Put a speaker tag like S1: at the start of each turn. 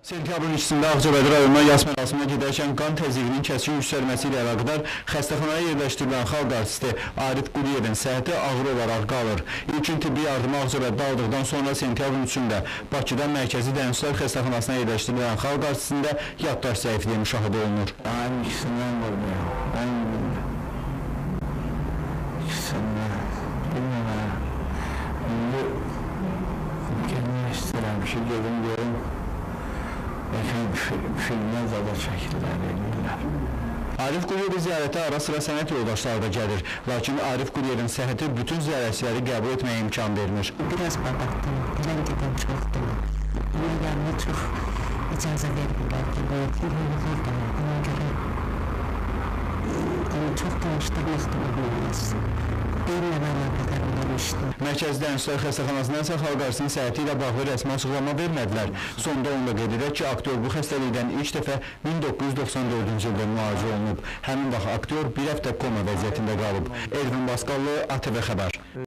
S1: Sentyabrın ikisində Ağcabədi rayonuna yas mərasimine gedərkən qan təzyiqinin kəskin yüksəlməsi ilə əlaqədar xəstəxanaya yerləşdirilən xalq artisti Arif Quliyevin səhhəti ağır olaraq qalır. İlkin tibbi yardımı Ağcabədidə aldıqdan sonra sentyabrın 3-də Bakıda Mərkəzi Dəyişikliklər Xəstəxanasına yerləşdirilən xalq artistində yaddaş zəifliyi müşahidə olunur.
S2: Ayın ikisindən vurmuyor. İkisindən. Bilmem. İndi gelmək istəyirəm ki, gedim görüm. Filmdən zada çəkirlər, edirlər.
S1: Arif Quliyevi ziyarətə ara sıra sənət yoldaşları da gəlir. Lakin Arif Quliyevin səhhəti bütün ziyarətçiləri qəbul etməyə imkan vermir.
S3: Biraz babaktım, bilən gedən çoxdur. Ona gəlmə çox icazə vermirlər ki, ona görə çox danışdırmaq da olmaz.
S1: Mərkəzi Dəyişikliklər Xəstəxanasından isə xalq artistinin səhhəti ilə bağlı rəsmi açıqlama vermədilər. Sonda onu da qeyd edək ki, aktyor bu xəstəlikdən ilk dəfə 1994-cü ildə müalicə olunub. Həmin vaxt aktyor bir həftə koma vəziyyətində qalıb. Elvin Basqallı, ATV Xəbər.